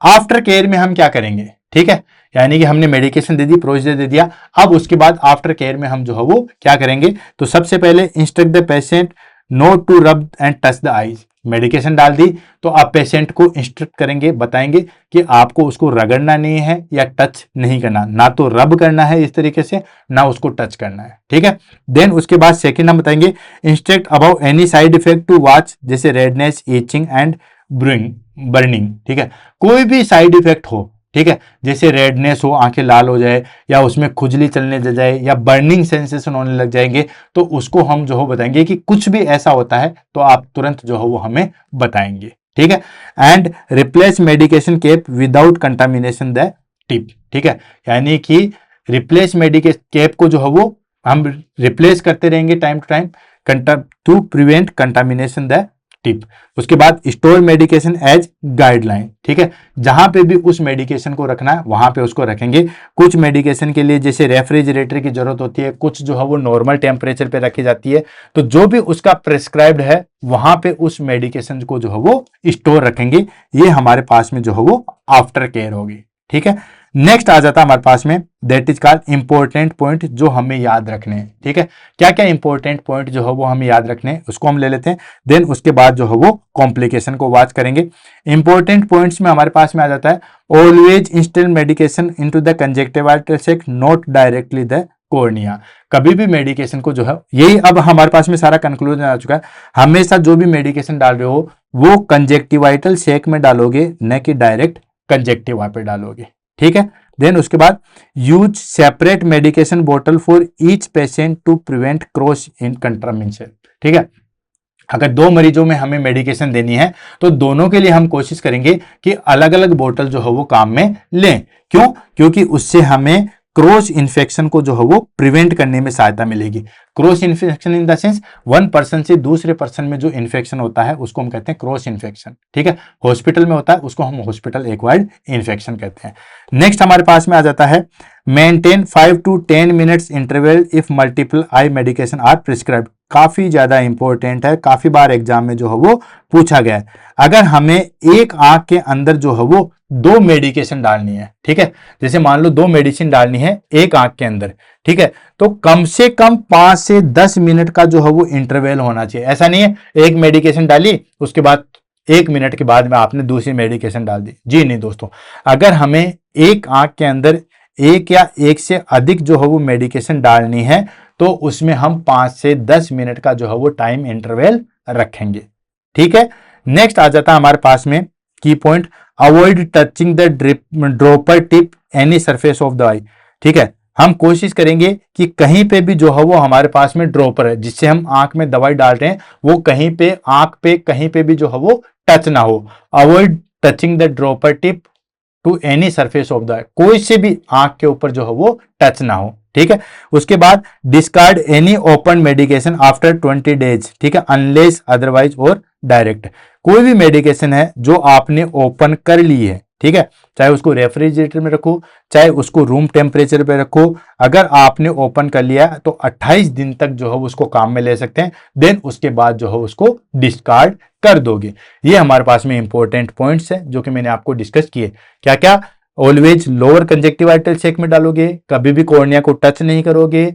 आफ्टर केयर में हम क्या करेंगे, ठीक है, यानी कि हमने मेडिकेशन दे दी, प्रोसीजर दे दिया, अब उसके बाद आफ्टर केयर में हम जो है वो क्या करेंगे, तो सबसे पहले instruct the patient not to rub and touch the eyes. Medication डाल दी तो आप पेशेंट को इंस्ट्रक्ट करेंगे, बताएंगे कि आपको उसको रगड़ना नहीं है या टच नहीं करना, ना तो रब करना है इस तरीके से, ना उसको टच करना है। ठीक है, देन उसके बाद सेकंड हम बताएंगे instruct about any side effect to watch, जैसे रेडनेस, इचिंग एंड बर्निंग। ठीक है, कोई भी साइड इफेक्ट हो, ठीक है, जैसे रेडनेस हो, आंखें लाल हो जाए या उसमें खुजली चलने लग जाए या बर्निंग सेंसेशन होने लग जाएंगे, तो उसको हम जो हो बताएंगे कि कुछ भी ऐसा होता है तो आप तुरंत जो हो वो हमें बताएंगे। ठीक है, and replace medication cap without contamination the tip. ठीक है, यानी कि रिप्लेस मेडिकेशन कैप को जो है वो हम रिप्लेस करते रहेंगे time to time to prevent contamination the tip. उसके बाद स्टोर मेडिकेशन एज गाइडलाइन, ठीक है, जहां पे भी उस मेडिकेशन को रखना है वहां पे उसको रखेंगे। कुछ मेडिकेशन के लिए जैसे रेफ्रिजरेटर की जरूरत होती है, कुछ जो है वो नॉर्मल टेम्परेचर पे रखी जाती है, तो जो भी उसका प्रिस्क्राइब्ड है वहां पे उस मेडिकेशन को जो है वो स्टोर रखेंगे। ये हमारे पास में जो है वो आफ्टर केयर होगी, ठीक है। नेक्स्ट आ जाता है हमारे पास में that is called important point, जो हमें याद रखने हैं, ठीक है। क्या क्या इंपॉर्टेंट पॉइंट जो है वो हमें याद रखने हैं उसको हम ले लेते हैं, देन उसके बाद जो है वो कॉम्प्लिकेशन को वॉच करेंगे। इंपॉर्टेंट पॉइंट्स में हमारे पास में आ जाता है always instill medication into the conjunctival sac, not directly the cornea. कभी भी मेडिकेशन को जो है, यही अब हमारे पास में सारा कंक्लूजन आ चुका है, हमेशा जो भी मेडिकेशन डाल रहे हो वो कंजक्टिवाइटल सैक में डालोगे, न कि डायरेक्ट कंजक्टिवा पे डालोगे, ठीक है। देन उसके बाद यूज सेपरेट मेडिकेशन बोतल for each patient to prevent cross in contamination, ठीक है। अगर दो मरीजों में हमें मेडिकेशन देनी है तो दोनों के लिए हम कोशिश करेंगे कि अलग अलग बोतल जो है वो काम में लें। क्यों? क्योंकि उससे हमें क्रॉस इन्फेक्शन को जो है वो प्रिवेंट करने में सहायता मिलेगी। Cross infection in the sense one person से दूसरे पर्सन में जो इन्फेक्शन होता है उसको हम कहते हैं क्रॉस इन्फेक्शन, ठीक है। हॉस्पिटल में होता है उसको हम हॉस्पिटल एक्वायर्ड इन्फेक्शन कहते हैं। नेक्स्ट हमारे पास में आ जाता है maintain 5 to 10 minutes interval if multiple eye medication are prescribed. काफी ज्यादा इंपॉर्टेंट है, काफी बार एग्जाम में जो है वो पूछा गया है। अगर हमें एक आंख के अंदर जो है वो दो मेडिकेशन डालनी है, ठीक है, जैसे मान लो दो मेडिसिन डालनी है एक आंख के अंदर, ठीक है, तो कम से कम 5 से 10 मिनट का जो है वो इंटरवल होना चाहिए। ऐसा नहीं है एक मेडिकेशन डाली उसके बाद 1 मिनट के बाद में आपने दूसरी मेडिकेशन डाल दी, जी नहीं दोस्तों। अगर हमें एक आंख के अंदर एक या एक से अधिक जो है वो मेडिकेशन डालनी है तो उसमें हम 5 से 10 मिनट का जो है वो टाइम इंटरवल रखेंगे, ठीक है। नेक्स्ट आ जाता है हमारे पास में key point, avoid touching the dropper tip any surface of the eye, ठीक है। हम कोशिश करेंगे कि कहीं पे भी जो है वो हमारे पास में ड्रॉपर है जिससे हम आंख में दवाई डाल रहे हैं वो कहीं पे आंख पे कहीं पे भी जो है वो टच ना हो। Avoid touching the dropper tip to any surface of the eye, कोई से भी आंख के ऊपर जो है वो टच ना हो, ठीक है। उसके बाद discard any open medication after 20 days, ठीक है, अनलेस अदरवाइज और डायरेक्ट। कोई भी मेडिकेशन है जो आपने ओपन कर ली है, ठीक है, चाहे उसको रेफ्रिजरेटर में रखो चाहे उसको रूम टेम्परेचर पे रखो, अगर आपने ओपन कर लिया तो 28 दिन तक जो है उसको काम में ले सकते हैं, देन उसके बाद जो है उसको डिस्कार्ड कर दोगे। ये हमारे पास में इंपॉर्टेंट पॉइंट्स है जो कि मैंने आपको डिस्कस किए। क्या क्या? ऑलवेज लोअर कंजक्टिवाइटल सैक में डालोगे, कभी भी कॉर्निया को टच नहीं करोगे,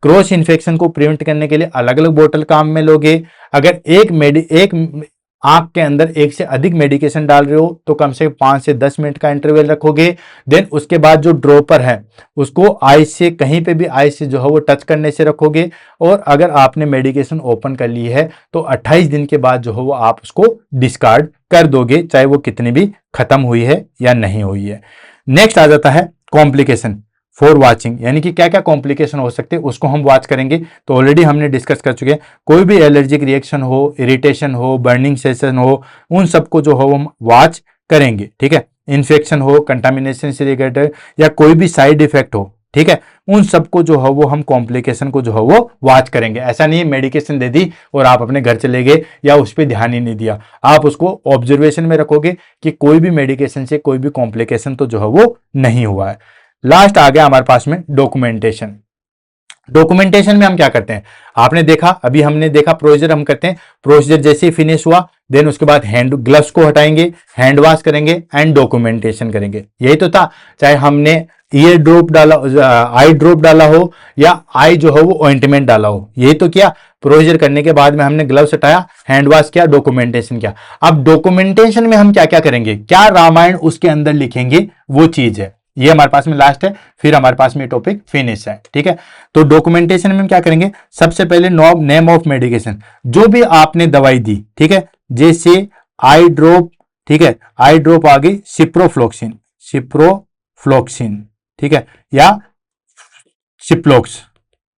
क्रॉस इन्फेक्शन को प्रिवेंट करने के लिए अलग अलग बोतल काम में लोगे, अगर एक आंख के अंदर एक से अधिक मेडिकेशन डाल रहे हो तो कम से कम 5 से 10 मिनट का इंटरवल रखोगे, देन उसके बाद जो ड्रॉपर है उसको आई से कहीं पे भी आई से जो है वो टच करने से रखोगे, और अगर आपने मेडिकेशन ओपन कर ली है तो 28 दिन के बाद जो है वो आप उसको डिस्कार्ड कर दोगे, चाहे वो कितनी भी खत्म हुई है या नहीं हुई है। नेक्स्ट आ जाता है कॉम्प्लिकेशन फॉर वाचिंग, यानी कि क्या क्या कॉम्प्लिकेशन हो सकते हैं उसको हम वॉच करेंगे। तो ऑलरेडी हमने डिस्कस कर चुके हैं, कोई भी एलर्जिक रिएक्शन हो, इरिटेशन हो, बर्निंग सेंसेशन हो, उन सबको जो हो हम वॉच करेंगे, ठीक है। इन्फेक्शन हो, कंटामिनेशन से रिलेटेड या कोई भी साइड इफेक्ट हो, ठीक है, उन सबको जो है वो हम कॉम्प्लिकेशन को जो है वो वॉच करेंगे। ऐसा नहीं है मेडिकेशन दे दी और आप अपने घर चले गए या उस पर ध्यान ही नहीं दिया, आप उसको ऑब्जर्वेशन में रखोगे कि कोई भी मेडिकेशन से कोई भी कॉम्प्लिकेशन तो जो है वो नहीं हुआ है। लास्ट आ गया हमारे पास में डॉक्यूमेंटेशन। डॉक्यूमेंटेशन में हम क्या करते हैं, आपने देखा, अभी हमने देखा प्रोसीजर हम करते हैं, प्रोसीजर जैसे ही फिनिश हुआ देन उसके बाद हैंड ग्लव्स को हटाएंगे, हैंड वॉश करेंगे एंड डॉक्यूमेंटेशन करेंगे। यही तो था, चाहे हमने ईयर ड्रॉप डाला, आई ड्रॉप डाला हो या आई जो है वो ऑइंटमेंट डाला हो, यही तो किया। प्रोसीजर करने के बाद में हमने ग्लव्स हटाया, हैंड वॉश किया, डॉक्यूमेंटेशन किया। अब डॉक्यूमेंटेशन में हम क्या क्या करेंगे, क्या रामायण उसके अंदर लिखेंगे, वो चीज है। ये हमारे पास में लास्ट है, फिर हमारे पास में टॉपिक फिनिश है, ठीक है। तो डॉक्यूमेंटेशन में हम क्या करेंगे, सबसे पहले नेम ऑफ मेडिकेशन, जो भी आपने दवाई दी, ठीक है, जैसे आई ड्रॉप, ठीक है, आई ड्रॉप आ गई सिप्रोफ्लोक्सिन, सिप्रोफ्लोक्सिन, ठीक है, या सिप्लोक्स,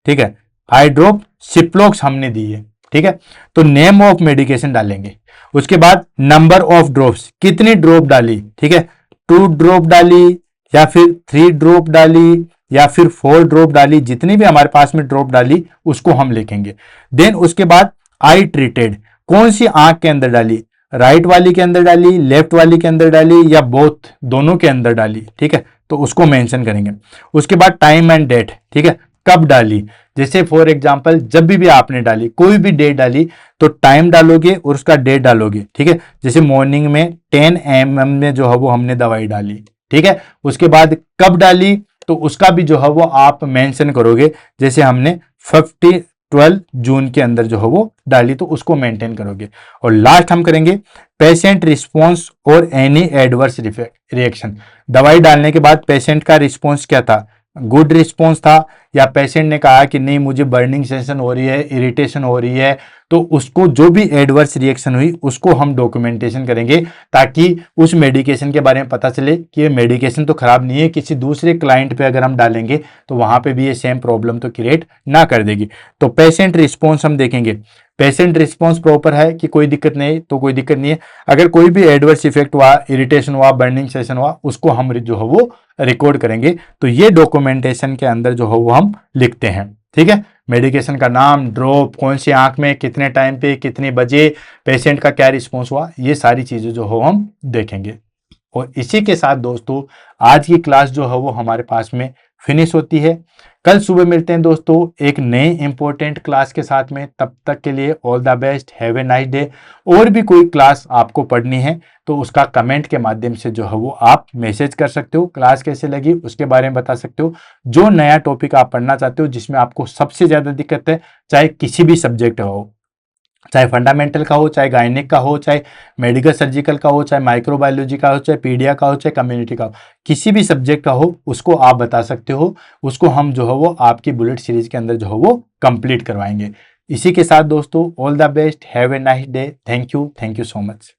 ठीक है, आई ड्रॉप सिप्लोक्स हमने दी है, ठीक है। तो नेम ऑफ मेडिकेशन डालेंगे, उसके बाद नंबर ऑफ ड्रॉप्स, कितनी ड्रॉप डाली, ठीक है, 2 ड्रॉप डाली या फिर 3 ड्रॉप डाली या फिर 4 ड्रॉप डाली, जितनी भी हमारे पास में ड्रॉप डाली उसको हम लिखेंगे। देन उसके बाद आई ट्रीटेड, कौन सी आंख के अंदर डाली, राइट वाली के अंदर डाली, लेफ्ट वाली के अंदर डाली, या बोथ दोनों के अंदर डाली, ठीक है, तो उसको मेंशन करेंगे। उसके बाद टाइम एंड डेट, ठीक है, कब डाली, जैसे फॉर एग्जांपल जब भी आपने डाली, कोई भी डेट डाली तो टाइम डालोगे और उसका डेट डालोगे, ठीक है। जैसे मॉर्निंग में 10 AM में जो है वो हमने दवाई डाली, ठीक है। उसके बाद कब डाली तो उसका भी जो है वो आप मेंशन करोगे, जैसे हमने 12 जून के अंदर जो है वो डाली तो उसको मेंटेन करोगे। और लास्ट हम करेंगे पेशेंट रिस्पॉन्स और एनी एडवर्स रिएक्शन। दवाई डालने के बाद पेशेंट का रिस्पॉन्स क्या था, गुड रिस्पॉन्स था, या पेशेंट ने कहा कि नहीं मुझे बर्निंग सेंसेशन हो रही है, इरिटेशन हो रही है, तो उसको जो भी एडवर्स रिएक्शन हुई उसको हम डॉक्यूमेंटेशन करेंगे, ताकि उस मेडिकेशन के बारे में पता चले कि ये मेडिकेशन तो खराब नहीं है, किसी दूसरे क्लाइंट पे अगर हम डालेंगे तो वहां पे भी ये सेम प्रॉब्लम तो क्रिएट ना कर देगी। तो पेशेंट रिस्पॉन्स हम देखेंगे, पेशेंट रिस्पॉन्स प्रॉपर है कि कोई दिक्कत नहीं तो कोई दिक्कत नहीं है, अगर कोई भी एडवर्स इफेक्ट हुआ, इरिटेशन हुआ, बर्निंग सेंसेशन हुआ, उसको हम जो है वो रिकॉर्ड करेंगे। तो ये डॉक्यूमेंटेशन के अंदर जो है वो हम लिखते हैं, ठीक है। मेडिकेशन का नाम, ड्रॉप, कौन सी आंख में, कितने टाइम पे, कितने बजे, पेशेंट का क्या रिस्पॉन्स हुआ, ये सारी चीजें जो हो हम देखेंगे। और इसी के साथ दोस्तों आज की क्लास जो है वो हमारे पास में फिनिश होती है। कल सुबह मिलते हैं दोस्तों एक नए इंपॉर्टेंट क्लास के साथ में, तब तक के लिए all the best, have a nice day. और भी कोई क्लास आपको पढ़नी है तो उसका कमेंट के माध्यम से जो है वो आप मैसेज कर सकते हो, क्लास कैसे लगी उसके बारे में बता सकते हो, जो नया टॉपिक आप पढ़ना चाहते हो जिसमें आपको सबसे ज्यादा दिक्कत है, चाहे किसी भी सब्जेक्ट का हो, चाहे फंडामेंटल का हो, चाहे गायनिक का हो, चाहे मेडिकल सर्जिकल का हो, चाहे माइक्रोबायोलॉजी का हो, चाहे पीडिया का हो, चाहे कम्युनिटी का हो, किसी भी सब्जेक्ट का हो उसको आप बता सकते हो, उसको हम जो है वो आपकी बुलेट सीरीज के अंदर जो है वो कंप्लीट करवाएंगे। इसी के साथ दोस्तों all the best, have a nice day, thank you so much.